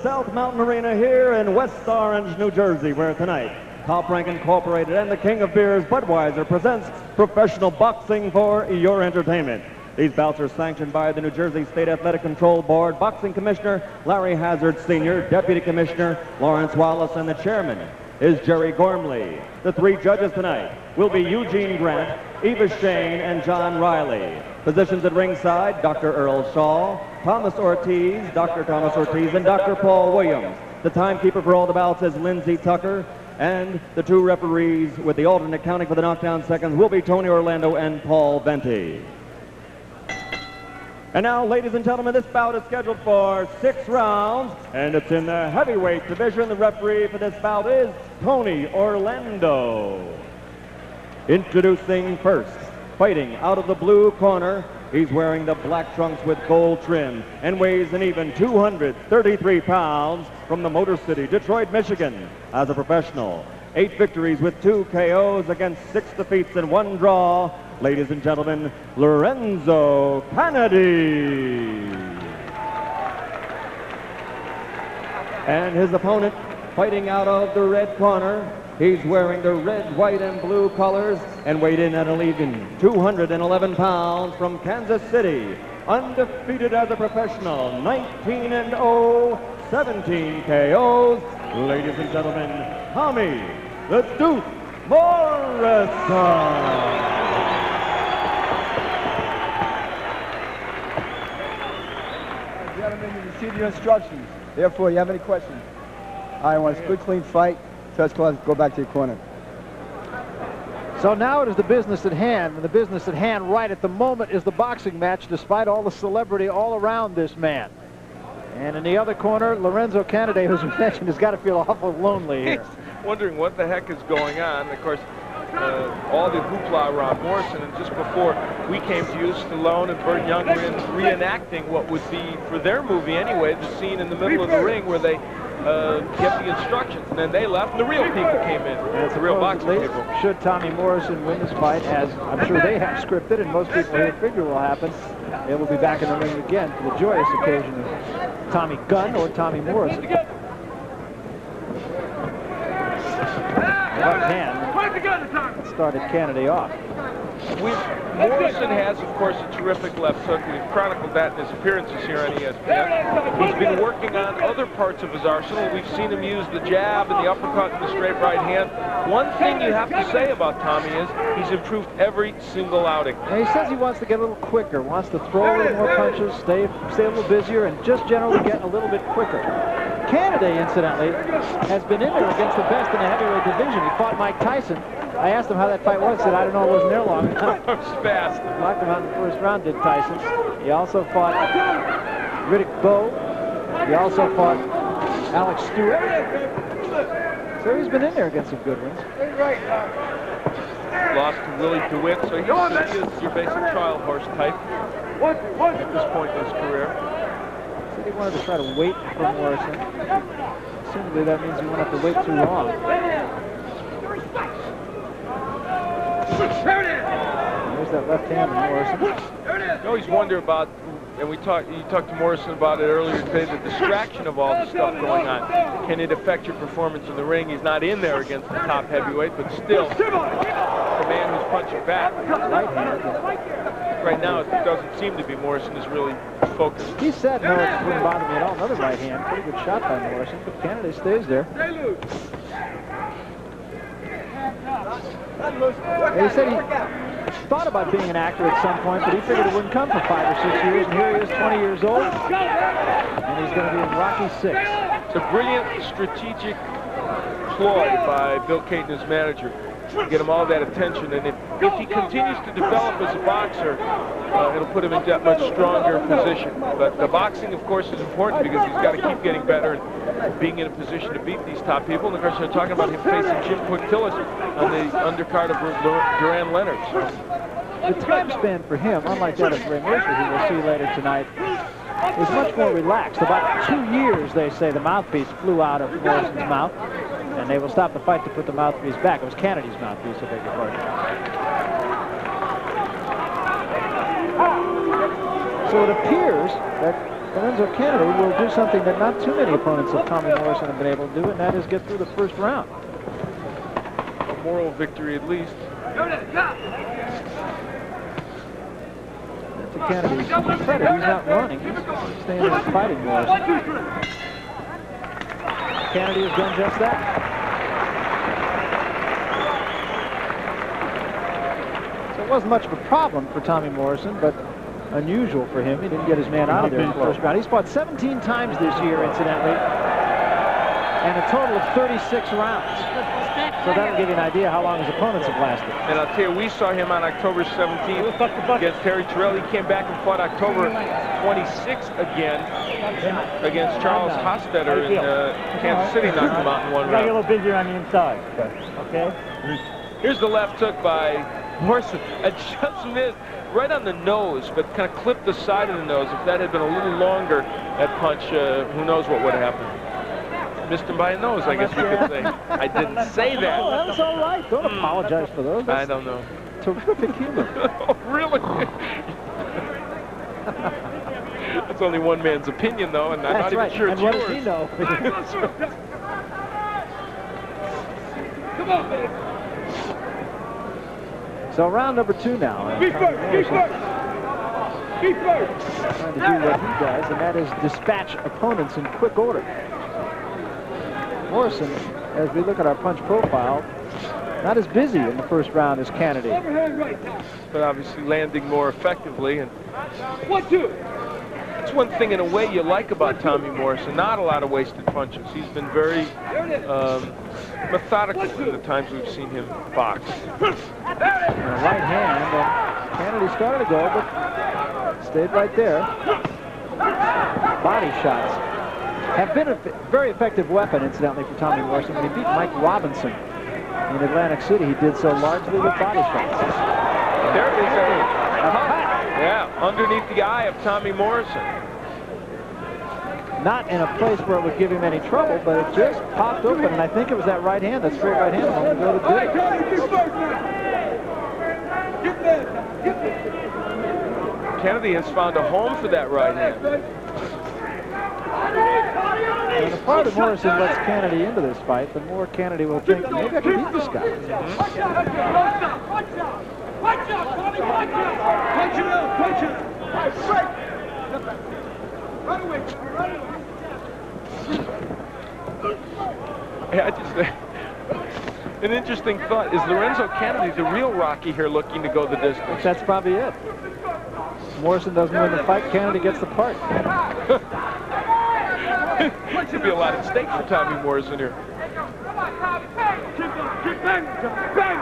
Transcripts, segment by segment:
South Mountain Arena here in West Orange, New Jersey, where tonight Top Rank Incorporated and the King of Beers, Budweiser, presents professional boxing for your entertainment. These bouts are sanctioned by the New Jersey State Athletic Control Board, Boxing Commissioner Larry Hazard Sr., Deputy Commissioner Lawrence Wallace, and the Chairman is Jerry Gormley. The three judges tonight will be Eugene Grant, Eva Shane, and John Riley. Positions at ringside, Dr. Earl Shaw, Thomas Ortiz, Dr. Thomas Ortiz, and Dr. Paul Williams. The timekeeper for all the bouts is Lindsey Tucker, and the two referees with the alternate counting for the knockdown seconds will be Tony Orlando and Paul Venti. And now, ladies and gentlemen, this bout is scheduled for 6 rounds, and it's in the heavyweight division. The referee for this bout is Tony Orlando. Introducing first, fighting out of the blue corner, he's wearing the black trunks with gold trim and weighs an even 233 pounds, from the Motor City, Detroit, Michigan. As a professional, 8 victories with 2 KOs against 6 defeats and 1 draw. Ladies and gentlemen, Lorenzo Canady. And his opponent, fighting out of the red corner, he's wearing the red, white, and blue colors and weighed in at an even 211 pounds, from Kansas City. Undefeated as a professional, 19-0, 17 KOs. Ladies and gentlemen, Tommy the Duke Morrison. Gentlemen, you received your instructions. Therefore, you have any questions? I want a good, clean fight. First class, go back to your corner. So now it is the business at hand, and the business at hand right at the moment is the boxing match, despite all the celebrity all around this man. And in the other corner, Lorenzo Canady, who's mentioned, has got to feel awful lonely here. He's wondering what the heck is going on. Of course, all the hoopla around Morrison, and just before we came to you, Stallone and Burt Young were reenacting what would be, for their movie anyway, the scene in the middle of the ring where they get the instructions, and then they left, and the real people came in. And the real boxing people. Should Tommy Morrison win this fight, as I'm sure they have scripted, and most people here figure will happen, they will be back in the ring again for the joyous occasion of Tommy Gunn or Tommy Morrison. Left hand started Canady off. Morrison has, of course, a terrific left hook. We've chronicled that in his appearances here on ESPN. He's been working on other parts of his arsenal. We've seen him use the jab and the uppercut and the straight right hand. One thing you have to say about Tommy is he's improved every single outing. And he says he wants to get a little quicker, wants to throw a little more punches, stay a little busier, and just generally get a little bit quicker. Canady, incidentally, has been in there against the best in the heavyweight division. He fought Mike Tyson. I asked him how that fight was. He said, I don't know, I wasn't there long enough. It was fast. Knocked him out in the first round, did Tyson. He also fought Riddick Bowe. He also fought Alex Stewart. So he's been in there against some good ones. Lost to Willie DeWitt, so he is your basic trial horse type at this point in his career. So he wanted to try to wait for Morrison. Assumably that means you won't have to wait too long. There's that left hand of Morrison. You always wonder about, and you talked to Morrison about it earlier today, the distraction of all the stuff going on. Can it affect your performance in the ring? He's not in there against the top heavyweight, but still, the man who's punching back. Right hand. Right now, it doesn't seem to be. Morrison is really focused. He said, no, it wouldn't bother me at all. Another right hand. Pretty good shot by Morrison, but Canady stays there. He said he thought about being an actor at some point, but he figured it wouldn't come for 5 or 6 years, and here he is, 20 years old, and he's going to be in Rocky 6. It's a brilliant strategic ploy by Bill Caton, his manager, to get him all that attention, and if he continues to develop as a boxer, it'll put him in that much stronger position. But the boxing, of course, is important because he's got to keep getting better and being in a position to beat these top people. And of course, they're talking about him facing Jim Quintillis on the undercard of Duran Leonard. The time span for him, unlike that of Ray Mercer, who we'll see later tonight, is much more relaxed. About 2 years, they say, the mouthpiece flew out of Morrison's mouth, and they will stop the fight to put the mouthpiece back. It was Canady's mouthpiece, I beg your pardon. So it appears that Lorenzo Canady will do something that not too many opponents of Tommy Morrison have been able to do, and that is get through the first round. A moral victory at least. To Canady's credit, he's not running. He's staying there fighting Morrison. Canady has done just that. So it wasn't much of a problem for Tommy Morrison, but unusual for him. He didn't get his man out of there in the first round. He's fought 17 times this year, incidentally, and a total of 36 rounds. So that'll give you an idea how long his opponents have lasted. And I'll tell you, we saw him on October 17th against Terry Terrell. He came back and fought October 26th again against Charles Hostetter in Kansas City, knocked him out in one round. Get a little busier on the inside, okay? Here's the left hook by Morrison. It just missed right on the nose, but kind of clipped the side of the nose. If that had been a little longer, that punch, who knows what would have happened. Missed him by a nose, I guess we could say. I didn't say that. Oh, that's all right. Don't apologize for those. That's I don't know. terrific humor. Oh, really? That's only one man's opinion, though, and I'm That's not right. even sure And it's what yours. does he know? Come on, man. So round number 2 now. Keep first, keep first. Keep first. Trying to do what he does, and that is dispatch opponents in quick order. Morrison, as we look at our punch profile, not as busy in the first round as Canady. Overhand right. But obviously landing more effectively. And 1, 2. that's one thing in a way you like about Tommy Morrison. Not a lot of wasted punches. He's been very methodical in the times we've seen him box. And a right hand, and Canady started to go, but stayed right there. Body shots have been a very effective weapon, incidentally, for Tommy Morrison. When he beat Mike Robinson in Atlantic City, he did so largely with body shots. There is a yeah, underneath the eye of Tommy Morrison. Not in a place where it would give him any trouble, but it just popped open, and I think it was that right hand, that straight right hand, a moment ago that did it. Canady has found a home for that right hand. And the farther Morrison lets Canady into this fight, the more Canady will think, maybe I can beat this guy. Watch out, Tommy, watch out. Punch it out, punch it out. Run away, run away. Yeah, I just an interesting thought. Is Lorenzo Canady the real Rocky here looking to go the distance? That's probably it. Morrison doesn't win the fight, Canady gets the part. Could be a lot at stake for Tommy Morrison here. Keep banging, bang.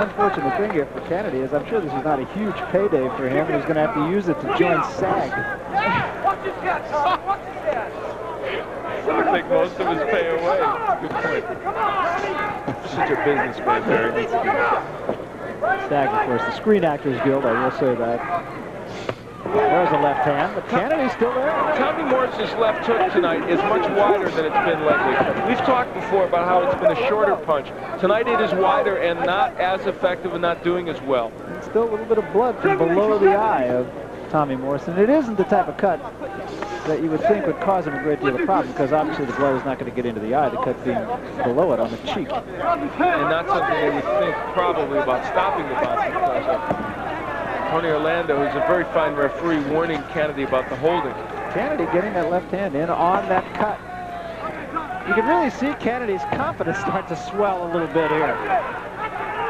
Unfortunate thing here for Canady is I'm sure this is not a huge payday for him. He's going to have to use it to join SAG. Watch his head, watch his head. I think most of his pay away. Good point. Such a businessman, Barry. SAG, of course, the Screen Actors Guild, I will say that. There's a left hand, but Canady's still there. Tommy Morrison's left hook tonight is much wider than it's been lately. We've talked before about how it's been a shorter punch. Tonight it is wider and not as effective and not doing as well. And still a little bit of blood from below the eye of Tommy Morrison. It isn't the type of cut that you would think would cause him a great deal of problem, because obviously the blood is not going to get into the eye, the cut being below it on the cheek. And not something they would think probably about stopping the boxing process. Tony Orlando, who's a very fine referee, warning Canady about the holding. Canady getting that left hand in on that cut. You can really see Canady's confidence start to swell a little bit here.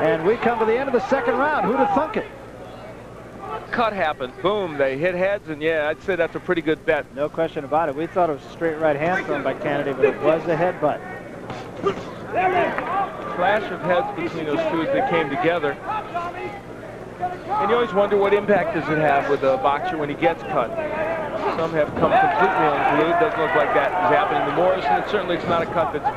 And we come to the end of the second round. Who'd have thunk it? Cut happened. Boom, they hit heads, and yeah, I'd say that's a pretty good bet. No question about it. We thought it was a straight right hand thrown by Canady, but it was a headbutt. Clash of heads between those two as they came together. And you always wonder what impact does it have with a boxer when he gets cut. Some have come completely unglued. Doesn't look like that is happening to Morrison. And certainly it's not a cut that's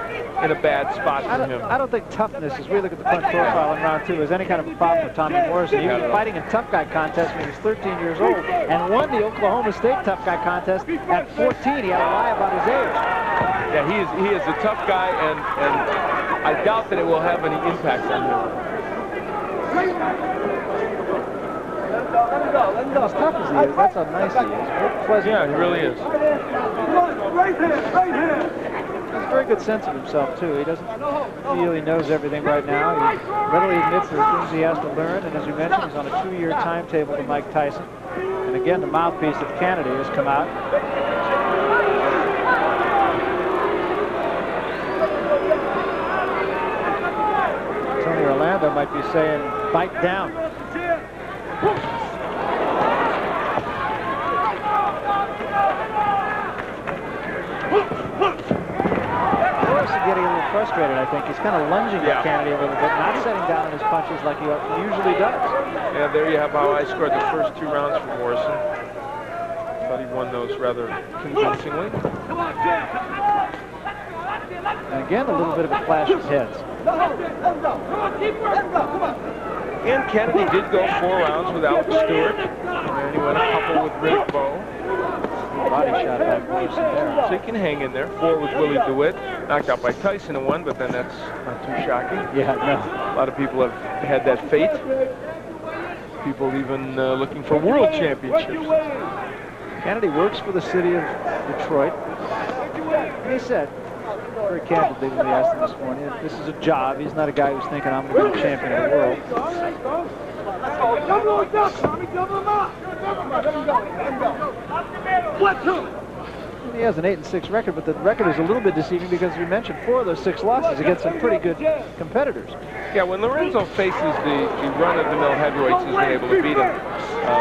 in a bad spot for him. I don't think toughness, as we look at the punch profile in round 2, is any kind of a problem for Tommy Morrison. He was fighting in tough guy contests when he was 13 years old and won the Oklahoma State tough guy contest at 14. He had a lie about his age. Yeah, he is a tough guy, and I doubt that it will have any impact on him. As tough as he is, that's how nice he is. Very pleasant. Yeah, he really is. Right hand. He has a very good sense of himself, too. He doesn't feel he knows everything right now. He readily admits there are things he has to learn, and as you mentioned, he's on a 2-year timetable to Mike Tyson. And again, the mouthpiece of Canady has come out. Tony Orlando might be saying, bite down. Morrison getting a little frustrated, I think. He's kind of lunging at Canady a little bit, not setting down on his punches like he usually does. Yeah, there you have how I scored the first 2 rounds for Morrison. Thought he won those rather convincingly. And again, a little bit of a clash of heads. And Canady did go 4 rounds with Alex Stewart. And he went a couple with Rick Bowe. Body shot by Morrison there. So he can hang in there. 4 with Willie DeWitt. Knocked out by Tyson in 1, but then that's not too shocking. Yeah, no. A lot of people have had that fate. People even looking for world championships. Canady works for the city of Detroit. And he said, very candidly when we asked him this morning, this is a job. He's not a guy who's thinking, I'm going to be champion of the world. He has an 8-6 record, but the record is a little bit deceiving because, as you mentioned, 4 of those 6 losses against some pretty good competitors. Yeah, when Lorenzo faces the run-of-the-mill heavyweights, he's been able to beat them.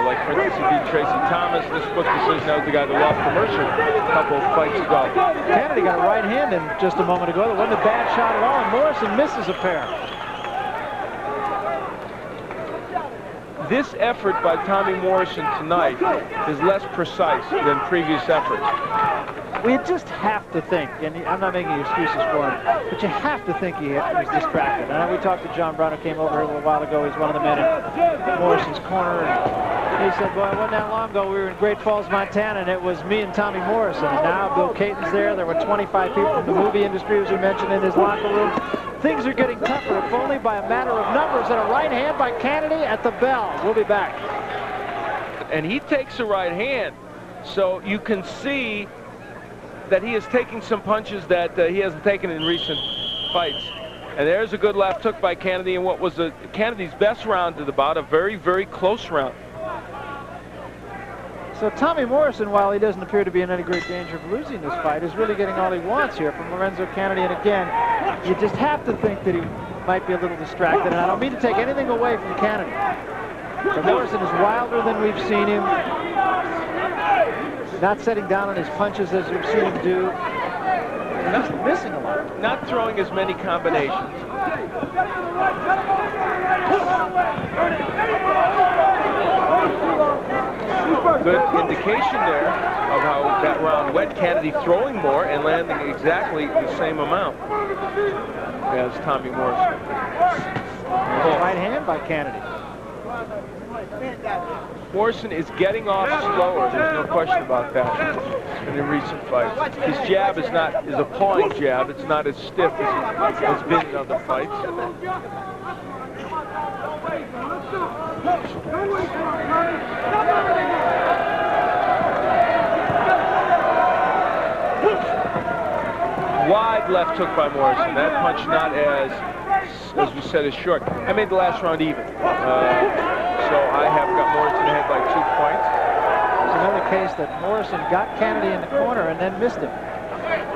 Like, for instance, he beat Tracy Thomas. This split decision, that was the guy that lost to Mercer a couple of fights ago. Canady got a right hand in just a moment ago. That wasn't a bad shot at all, and Morrison misses a pair. This effort by Tommy Morrison tonight is less precise than previous efforts. Well, you just have to think, and I'm not making excuses for him, but you have to think he was distracted. And we talked to John Brown, who came over here a little while ago. He's one of the men in Morrison's corner. And he said, boy, it wasn't that long ago. We were in Great Falls, Montana, and it was me and Tommy Morrison. And now Bill Caton's there. There were 25 people from the movie industry, as we mentioned, in his locker room. Things are getting tougher, if only by a matter of numbers. And a right hand by Canady at the bell. We'll be back. And he takes a right hand, so you can see that he is taking some punches that he hasn't taken in recent fights. And there's a good left hook by Canady in what was Canady's best round of the bout, a very, very close round. So Tommy Morrison, while he doesn't appear to be in any great danger of losing this fight, is really getting all he wants here from Lorenzo Canady. And again, you just have to think that he might be a little distracted. And I don't mean to take anything away from Canady. But Morrison is wilder than we've seen him. Not setting down on his punches as we've seen him do. He's missing a lot. Not throwing as many combinations. Good indication there of how that round went. Canady throwing more and landing exactly the same amount as Tommy Morrison. Right hand by Canady. Morrison is getting off slower. There's no question about that in the recent fights. His jab is a pawing jab. It's not as stiff as it's been in other fights. Wide left hook by Morrison. That punch not as we said, is short. I made the last round even. So I have got Morrison ahead by 2 points. It's another case that Morrison got Canady in the corner and then missed him.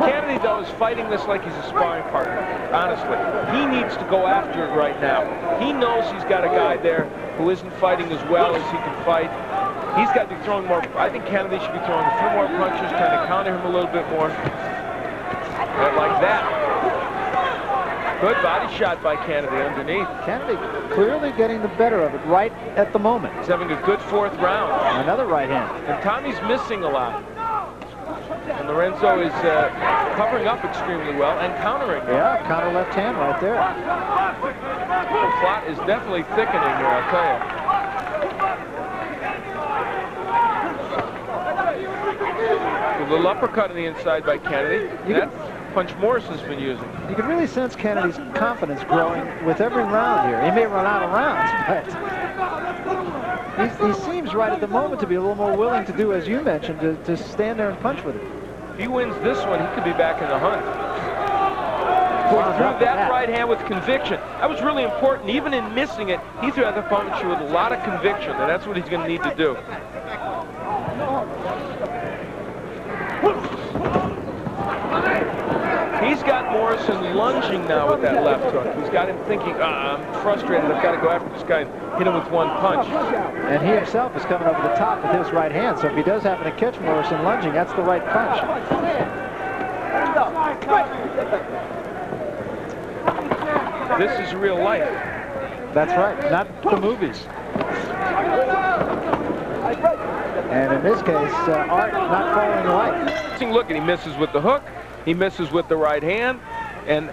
Canady, though, is fighting this like he's a sparring partner, honestly. He needs to go after it right now. He knows he's got a guy there who isn't fighting as well as he can fight. He's got to be throwing more. I think Canady should be throwing a few more punches, trying to counter him a little bit more. Like that. Good body shot by Canady underneath. Canady clearly getting the better of it right at the moment. He's having a good 4th round. Another right hand. And Tommy's missing a lot. And Lorenzo is covering up extremely well and countering. Yeah, counter left hand right there. The plot is definitely thickening here, I'll tell you. A little uppercut on the inside by Canady. That punch Morrison's been using. You can really sense Kennedy's confidence growing with every round here. He may run out of rounds, but He seems right at the moment to be a little more willing to do, as you mentioned, to stand there and punch with it. If he wins this one, he could be back in the hunt. Threw that right hand with conviction. That was really important. Even in missing it, he threw that punch with a lot of conviction, and that's what he's going to need to do. He's got Morrison lunging now with that left hook. He's got him thinking, I'm frustrated. I've got to go after this guy and hit him with one punch. And he himself is coming over the top with his right hand, so if he does happen to catch Morrison lunging, that's the right punch. This is real life. That's right, not the movies. And in this case, Art not following light. Look, and he misses with the hook. He misses with the right hand. And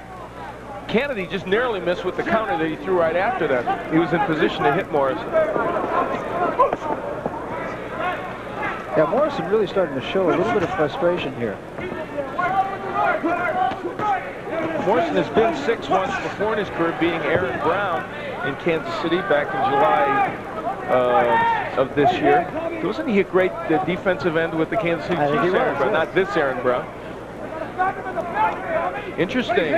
Canady just narrowly missed with the counter that he threw right after that. He was in position to hit Morrison. Yeah, Morrison really starting to show a little bit of frustration here. Morrison has been 6 once before in his career, beating Aaron Brown in Kansas City back in July of this year. Wasn't he a great defensive end with the Kansas City Chiefs, Aaron Brown? Not this Aaron Brown. Interesting.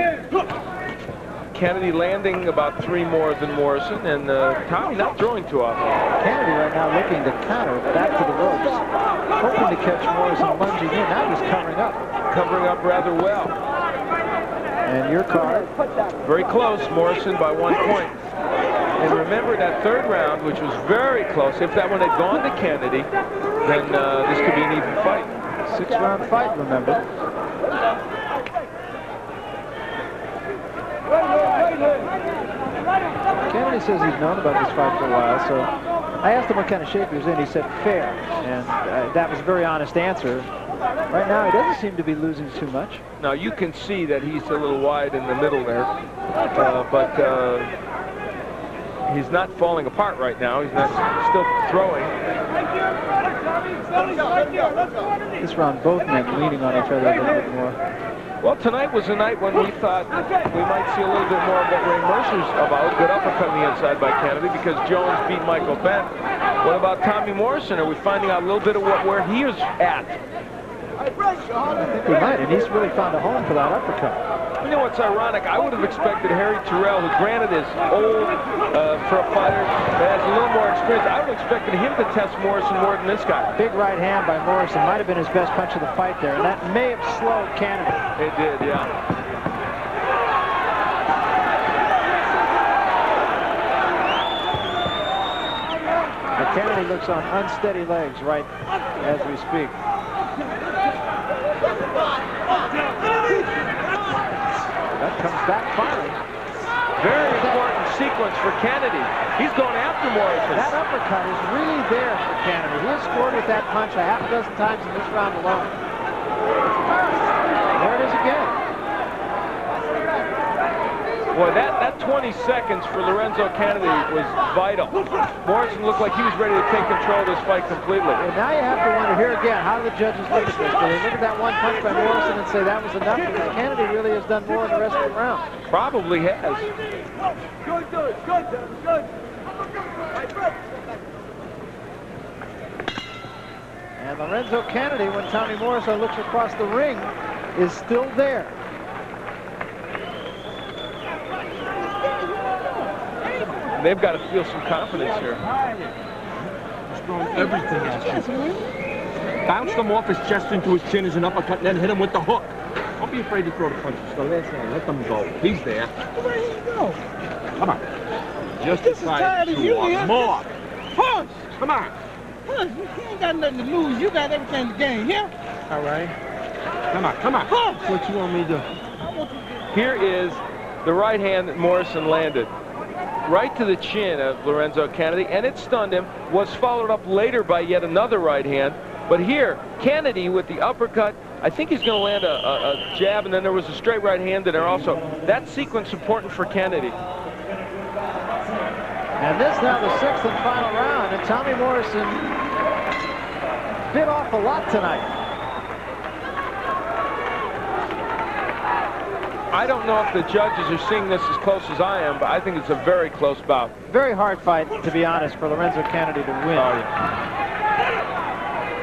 Canady landing about 3 more than Morrison, and Tommy not throwing too often. Canady right now looking to counter back to the ropes, hoping to catch Morrison lunging in. Now he's covering up. Covering up rather well. And your card. Very close, Morrison by 1 point. And remember that 3rd round, which was very close. If that one had gone to Canady, then this could be an even fight. 6-round fight, remember. Canady says he's known about this fight for a while, so I asked him what kind of shape he was in. He said fair, and that was a very honest answer. Right now, he doesn't seem to be losing too much. Now, you can see that he's a little wide in the middle there, but he's not falling apart right now. He's not still throwing. This round, both men leaning on each other a little bit more. Well, tonight was a night when we thought we might see a little bit more of what Ray Mercer's about. Good uppercut on the inside by Canady because Jones beat Michael Bent. What about Tommy Morrison? Are we finding out a little bit of where he is at? I think we might, and he's really found a home for that uppercut. You know what's ironic? I would have expected Harry Terrell, who granted is old for a fighter, that has a little more experience. I would have expected him to test Morrison more than this guy. Big right hand by Morrison might have been his best punch of the fight there, and that may have slowed Canady. It did, yeah. But Canady looks on unsteady legs right as we speak. That comes back finally. Very important sequence for Canady. He's going after Morrison. That uppercut is really there for Canady. He has scored with that punch a half a dozen times in this round alone. There it is again. Boy, that 20 seconds for Lorenzo Canady was vital. Morrison looked like he was ready to take control of this fight completely. And now you have to wonder here again, how do the judges look at this? Do they look at that one punch by Morrison and say that was enough? Because Canady really has done more in the rest of the round. Probably has. And Lorenzo Canady, when Tommy Morrison looks across the ring, is still there. They've got to feel some confidence here. He's throwing everything at you. Bounced him off his chest into his chin as an uppercut, and then hit him with the hook. Don't be afraid to throw the punches. So let them go. He's there. Where you go? Come on. Just This is tired of you, man. more. Push! Come on. Push! You ain't got nothing to lose. You got everything to gain. Here? All right. Come on, come on. Push! What you want me to do? Here is the right hand that Morrison landed. Right to the chin of Lorenzo Canady, and it stunned him. Was followed up later by yet another right hand. But here, Canady with the uppercut, I think he's going to land a jab, and then there was a straight right hand in there also. That sequence important for Canady. And this now the 6th and final round, and Tommy Morrison bit off a lot tonight. I don't know if the judges are seeing this as close as I am, but I think it's a very close bout. Very hard fight, to be honest, for Lorenzo Canady to win. Oh, yeah.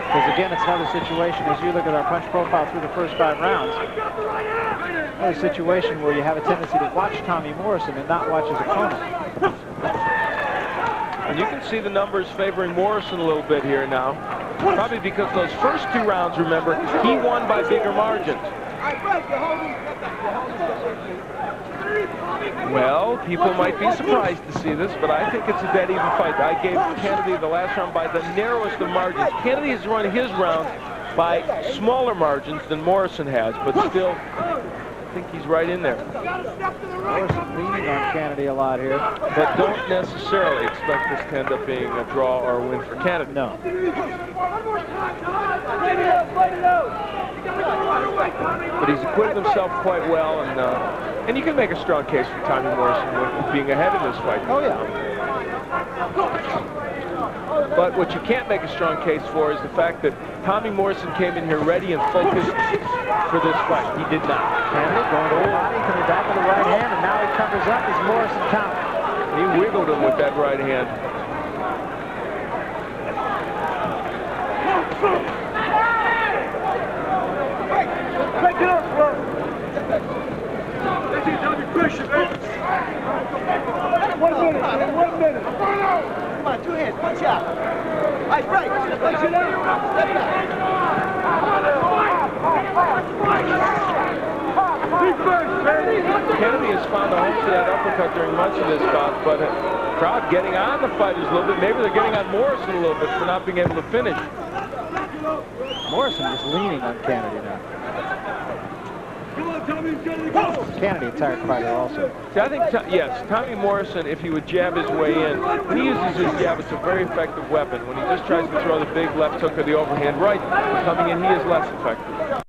Because again, it's another situation, as you look at our punch profile through the first 5 rounds, another situation where you have a tendency to watch Tommy Morrison and not watch his opponent. And you can see the numbers favoring Morrison a little bit here now. Probably because those first 2 rounds, remember, he won by bigger margins. Well, people might be surprised to see this, but I think it's a dead even fight. I gave Canady the last round by the narrowest of margins. Canady has run his round by smaller margins than Morrison has, but still, I think he's right in there. Morrison leaning on Canady a lot here. But don't necessarily expect this to end up being a draw or a win for Canady. No. But he's acquitted himself quite well, and you can make a strong case for Tommy Morrison being ahead in this fight. Oh, yeah. But what you can't make a strong case for is the fact that Tommy Morrison came in here ready and focused for this fight. He did not. Canady going to the body, coming back with the right hand, and now he covers up as Morrison counts. He wiggled him with that right hand. Break it up, bro. This is under pressure, man. 1 minute, man. 1 minute. Come on, 2 hands, punch out. All right, right. Punch it out. Step back. Canady has found a home to that uppercut during much of this bout, but the crowd getting on the fighters a little bit. Maybe they're getting on Morrison a little bit for not being able to finish. Morrison just leaning on Canady now. Canady, a tired fighter also. See, I think, yes, Tommy Morrison, if he would jab his way in, when he uses his jab, it's a very effective weapon. When he just tries to throw the big left hook or the overhand right, coming in, he is less effective.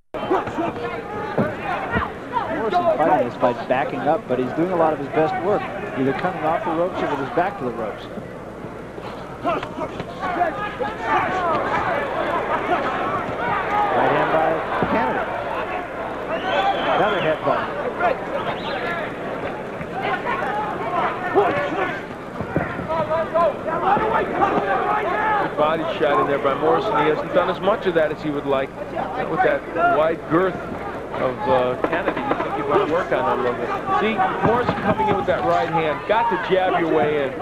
Morrison fighting this by backing up, but he's doing a lot of his best work, either coming off the ropes or with his back to the ropes. Right hand by Canady. Another headbutt. Good body shot in there by Morrison. He hasn't done as much of that as he would like. With that wide girth of Canady, you think you want to work on that a little bit. See, Morrison coming in with that right hand. Got to jab your way in.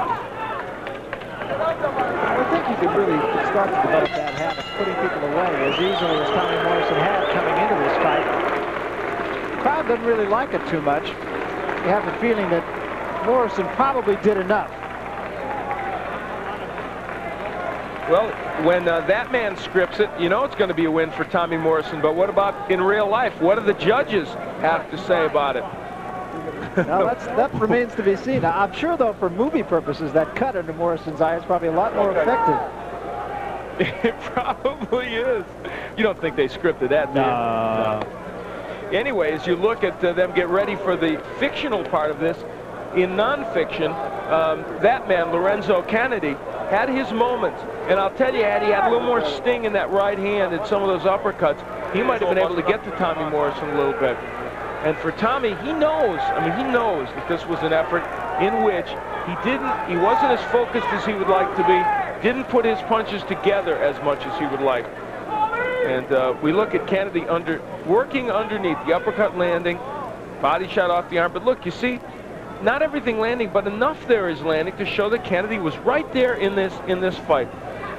I think you could really start to develop that habit, putting people away as easily as Tommy Morrison had coming into this fight. The crowd doesn't really like it too much. You have the feeling that Morrison probably did enough. Well, when that man scripts it, you know it's going to be a win for Tommy Morrison. But what about in real life? What do the judges have to say about it? Now, that remains to be seen. Now, I'm sure, though, for movie purposes, that cut under Morrison's eye is probably a lot more effective. It probably is. You don't think they scripted that, do you? No. Anyways, you look at them get ready for the fictional part of this. In nonfiction, that man, Lorenzo Canady, had his moments. And I'll tell you, had he had a little more sting in that right hand and some of those uppercuts, he might have been able to get to Tommy Morrison a little bit. And for Tommy, he knows, he knows that this was an effort in which he wasn't as focused as he would like to be, didn't put his punches together as much as he would like. And we look at Canady working underneath, the uppercut landing, body shot off the arm. But look, you see, not everything landing, but enough there is landing to show that Canady was right there in this fight.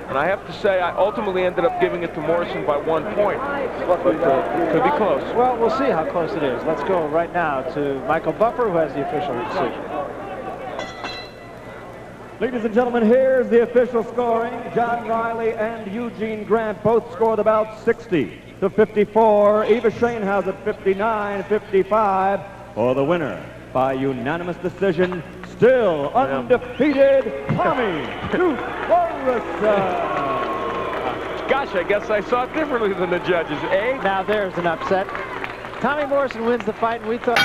And I have to say, I ultimately ended up giving it to Morrison by 1 point. But it could be close. Well, we'll see how close it is. Let's go right now to Michael Buffer, who has the official decision. Ladies and gentlemen, here's the official scoring. John Riley and Eugene Grant both scored about 60-54. Eva Shane has it 59-55 for the winner by unanimous decision. Still undefeated, Tommy Morrison. Gosh, I guess I saw it differently than the judges, eh? Now there's an upset. Tommy Morrison wins the fight, and we thought...